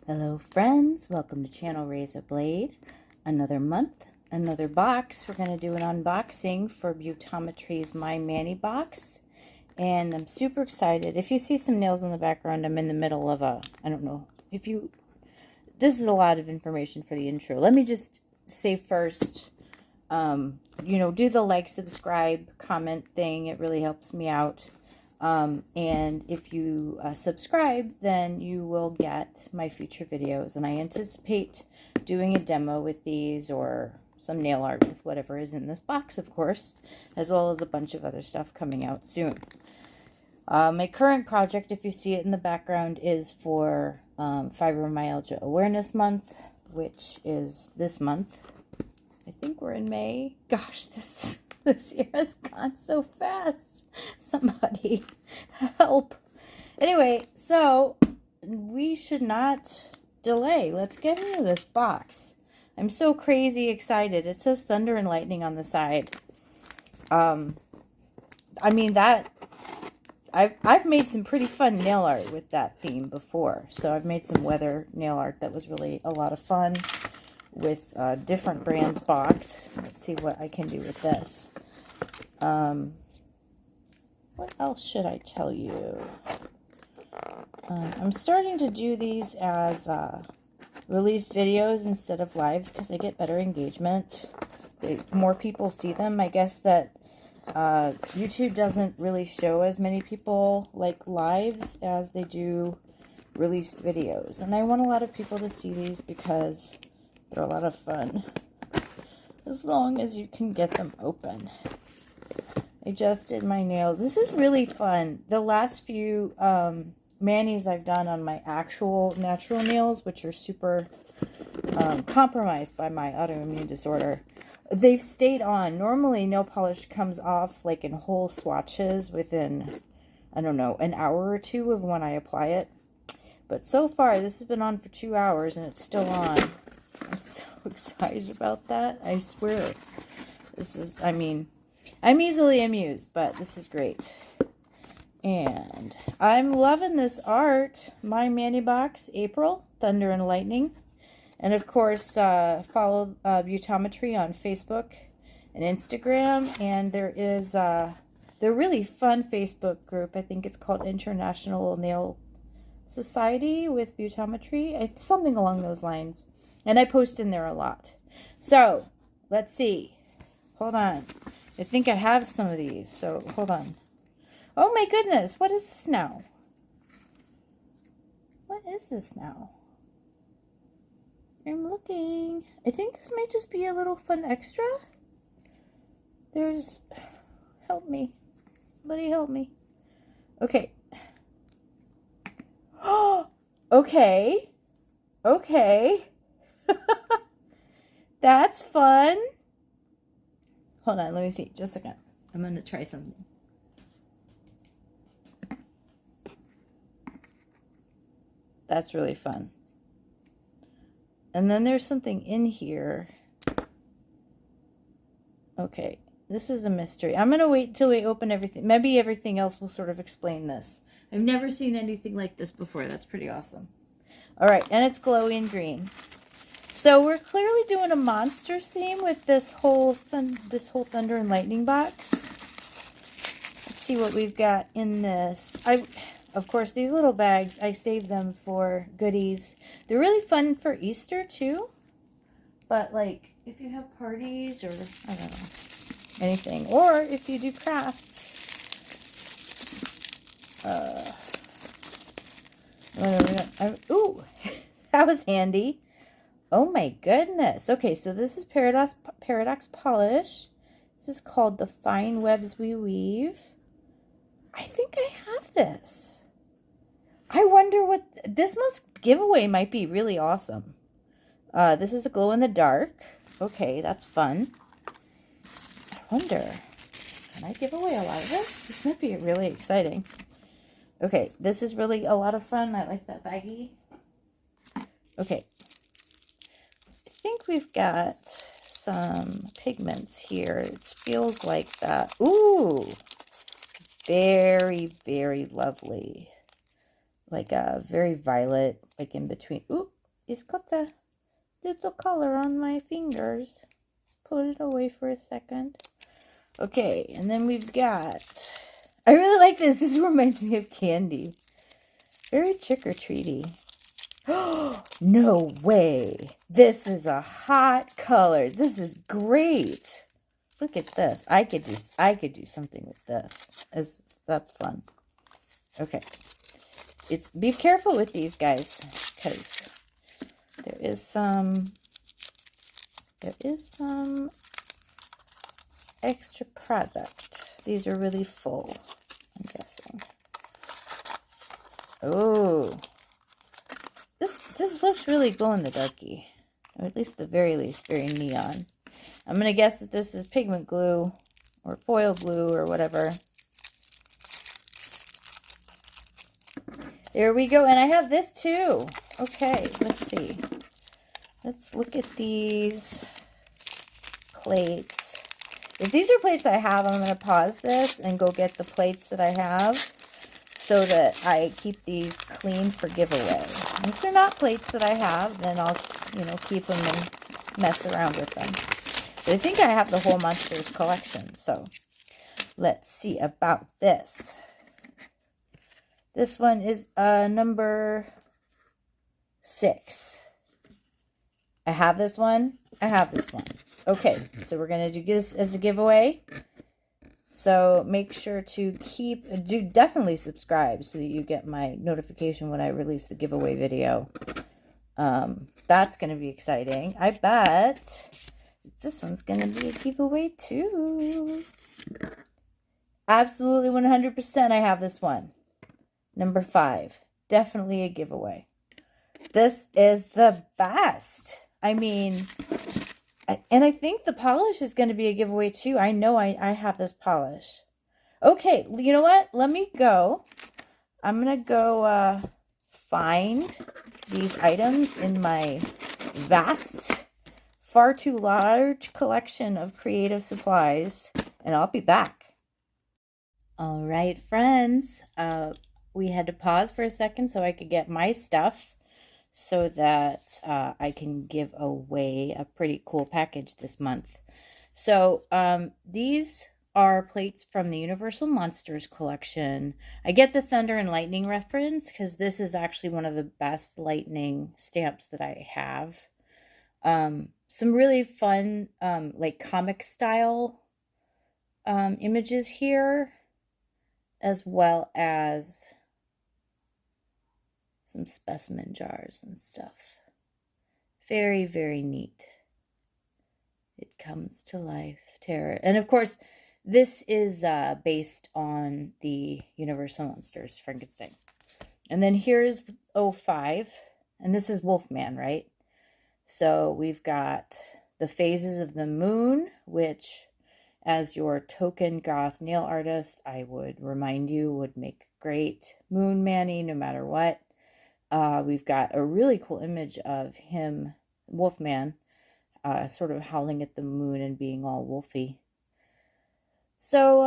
Hello friends, welcome to channel Reza Blade. Another month, another box. We're going to do an unboxing for Beautometry's My Mani box. And I'm super excited. If you see some nails in the background, I'm in the middle of a, I don't know, this is a lot of information for the intro. Let me just say first, do the like, subscribe, comment thing. It really helps me out. And if you subscribe, then you will get my future videos. And I anticipate doing a demo with these or some nail art with whatever is in this box, of course, as well as a bunch of other stuff coming out soon. My current project, if you see it in the background, is for Fibromyalgia Awareness Month, which is this month. I think we're in May. Gosh, this year has gone so fast. Somebody help. Anyway, so we should not delay. Let's get into this box. I'm so crazy excited. It says Thunder and Lightning on the side. I've made some pretty fun nail art with that theme before. So I've made some weather nail art that was really a lot of fun with different brands box. Let's see what I can do with this. What else should I tell you? I'm starting to do these as released videos instead of lives because I get better engagement. More people see them. I guess that YouTube doesn't really show as many people like lives as they do released videos. And I want a lot of people to see these because they're a lot of fun. As long as you can get them open. I just did my nails. This is really fun. The last few manis I've done on my actual natural nails, which are super compromised by my autoimmune disorder, they've stayed on. Normally, nail polish comes off like in whole swatches within, I don't know, an hour or two of when I apply it. But so far, this has been on for 2 hours and it's still on. I'm so excited about that. I swear. I'm easily amused, but this is great. And I'm loving this art. My Mani box, April, Thunder and Lightning. And of course, follow Beautometry on Facebook and Instagram. And there is the really fun Facebook group. I think it's called International Nail Society with Beautometry. Something along those lines. And I post in there a lot. So, let's see. Hold on. I think I have some of these, so hold on. Oh my goodness, what is this now? What is this now? I'm looking. I think this might just be a little fun extra. Help me. Somebody help me. Okay. Oh, okay. Okay. That's fun. Hold on, let me see. Just a second. I'm going to try something. That's really fun. And then there's something in here. Okay, this is a mystery. I'm going to wait until we open everything. Maybe everything else will sort of explain this. I've never seen anything like this before. That's pretty awesome. All right, and it's glowing green. So we're clearly doing a monsters theme with this whole Thunder and Lightning box. Let's see what we've got in this. Of course, these little bags, I save them for goodies. They're really fun for Easter too. But like if you have parties or I don't know, anything, or if you do crafts. Ooh, that was handy. Oh my goodness. Okay, so this is Paradox Polish. This is called The Fine Webs We Weave. I think I have this. I wonder what... This giveaway might be really awesome. This is a glow in the dark. Okay, that's fun. I wonder... Can I give away a lot of this? This might be really exciting. Okay, this is really a lot of fun. I like that baggie. Okay. I think we've got some pigments here. It feels like that. Ooh, very, very lovely. Like a very violet, like in between. Ooh, it's got the little color on my fingers. Let's put it away for a second. Okay, and then we've got, I really like this. This reminds me of candy. Very trick-or-treaty. Oh, no way. This is a hot color. This is great. Look at this. I could do something with this. That's fun. Okay. Be careful with these guys, because there is some extra product. These are really full, I'm guessing. Oh, this looks really glow in the darky, or at least at the very least very neon. I'm gonna guess that this is pigment glue or foil glue or whatever. There we go, and I have this too. Okay, let's see. Let's look at these plates. If these are plates I have, I'm going to pause this and go get the plates that I have so that I keep these clean for giveaway. And if they're not plates that I have, then I'll, keep them and mess around with them. But I think I have the whole Monsters collection, so let's see about this. This one is number 6. I have this one. I have this one. Okay, so we're going to do this as a giveaway. So make sure to definitely subscribe so that you get my notification when I release the giveaway video. That's going to be exciting. I bet this one's going to be a giveaway too. Absolutely 100% I have this one. Number 5. Definitely a giveaway. This is the best. I mean, and I think the polish is going to be a giveaway too. I know I have this polish. Okay, you know what? Let me go. I'm going to go find these items in my vast, far too large collection of creative supplies, and I'll be back. All right, friends. We had to pause for a second so I could get my stuff so that I can give away a pretty cool package this month. So these are plates from the Universal Monsters collection. I get the Thunder and Lightning reference because this is actually one of the best lightning stamps that I have. Some really fun like comic style images here, as well as some specimen jars and stuff. Very, very neat. It comes to life. Terror. And of course, this is based on the Universal Monsters Frankenstein. And then here's 05. And this is Wolfman, right? So we've got the phases of the moon, which, as your token goth nail artist, I would remind you would make great Moon Manny no matter what. We've got a really cool image of him, Wolfman, sort of howling at the moon and being all wolfy. So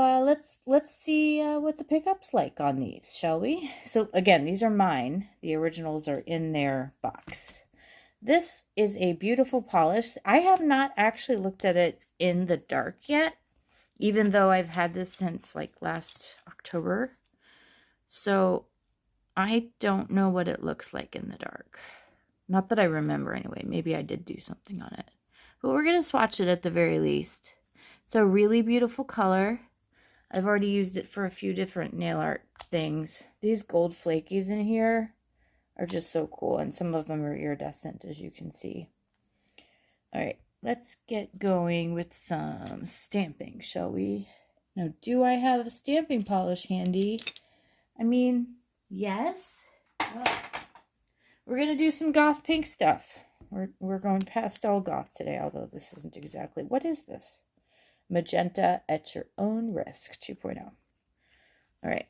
let's see what the pickup's like on these, shall we? So again, these are mine. The originals are in their box. This is a beautiful polish. I have not actually looked at it in the dark yet, even though I've had this since like last October. So I don't know what it looks like in the dark. Not that I remember anyway. Maybe I did do something on it. But we're going to swatch it at the very least. It's a really beautiful color. I've already used it for a few different nail art things. These gold flakies in here are just so cool. And some of them are iridescent, as you can see. All right, let's get going with some stamping, shall we? Now, do I have a stamping polish handy? I mean, yes. Well, we're going to do some goth pink stuff. We're going pastel goth today, although this isn't exactly. What is this? Magenta at your own risk 2.0. All right.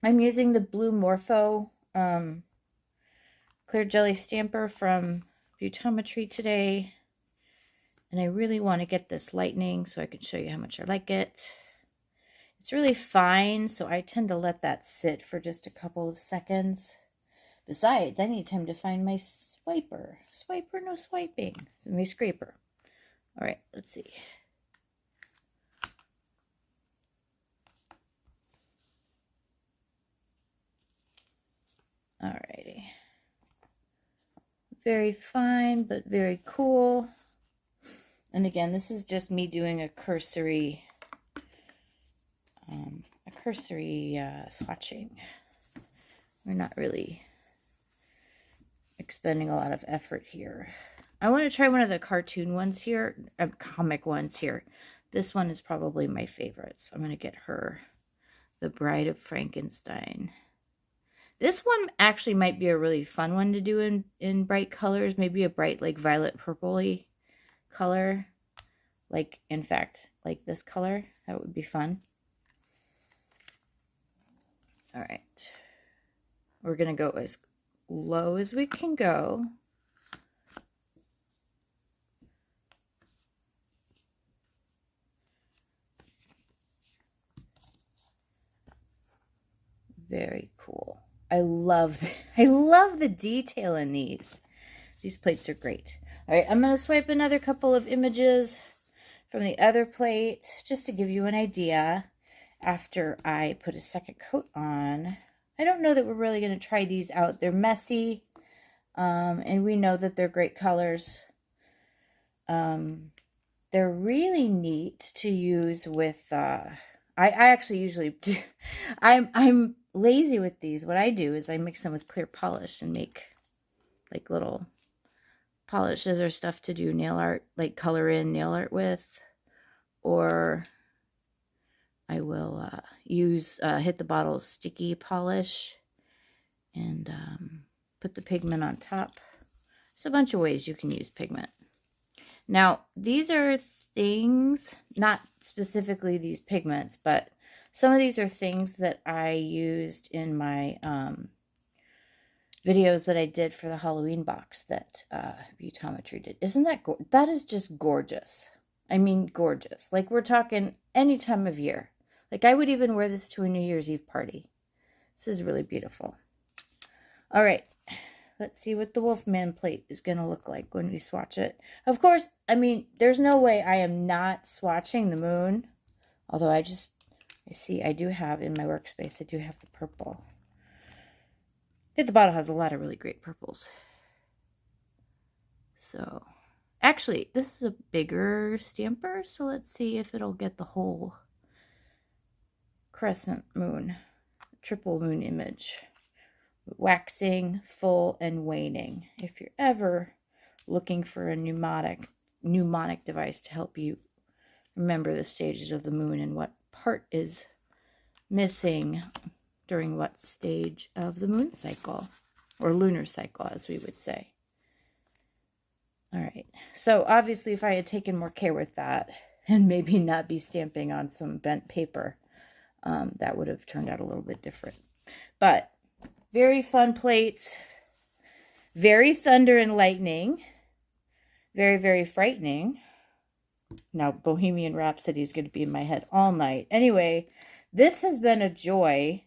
I'm using the Blue Morpho clear jelly stamper from Beautometry today. And I really want to get this lightning so I can show you how much I like it. It's really fine, so I tend to let that sit for just a couple of seconds. Besides, I need time to find my swiper. Swiper, no swiping. So let me scraper. All right, let's see. Alrighty. Very fine, but very cool. And again, this is just me doing a cursory swatching. We're not really expending a lot of effort here. I want to try one of the cartoon ones here, comic ones here. This one is probably my favorite. So I'm going to get her, The Bride of Frankenstein. This one actually might be a really fun one to do in bright colors. Maybe a bright, like violet purpley color. Like, in fact, like this color. That would be fun. All right. We're going to go as low as we can go. Very cool. I love the detail in these. These plates are great. All right, I'm going to swipe another couple of images from the other plate just to give you an idea after I put a second coat on. I don't know that we're really going to try these out. They're messy, and we know that they're great colors. They're really neat to use with, I actually usually do. I'm lazy with these. What I do is I mix them with clear polish and make like little polishes or stuff to do nail art, like color in nail art with, or I will use Hit the Bottle sticky polish and put the pigment on top. There's a bunch of ways you can use pigment. Now, these are things, not specifically these pigments, but some of these are things that I used in my videos that I did for the Halloween box that Beautometry did. Isn't that gorgeous? That is just gorgeous. I mean, gorgeous. Like, we're talking any time of year. Like, I would even wear this to a New Year's Eve party. This is really beautiful. All right. Let's see what the Wolfman plate is going to look like when we swatch it. Of course, I mean, there's no way I am not swatching the moon. Although I see I do have in my workspace, I do have the purple. Hit the Bottle has a lot of really great purples. So, actually, this is a bigger stamper. So let's see if it'll get the whole crescent moon, triple moon image. Waxing, full, and waning. If you're ever looking for a mnemonic device to help you remember the stages of the moon and what part is missing during what stage of the moon cycle, or lunar cycle, as we would say. All right. So obviously, if I had taken more care with that and maybe not be stamping on some bent paper, that would have turned out a little bit different. But very fun plates, very thunder and lightning, very, very frightening. Now, Bohemian Rhapsody is going to be in my head all night. Anyway, this has been a joy.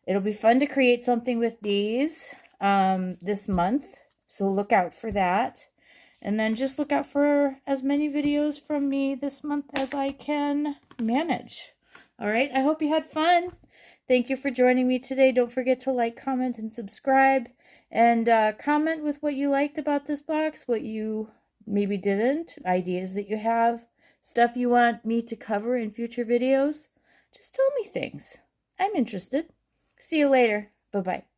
It'll be fun to create something with these this month, so look out for that. And then just look out for as many videos from me this month as I can manage. All right, I hope you had fun. Thank you for joining me today. Don't forget to like, comment, and subscribe. And comment with what you liked about this box, what you maybe didn't, ideas that you have, stuff you want me to cover in future videos. Just tell me things. I'm interested. See you later. Bye-bye.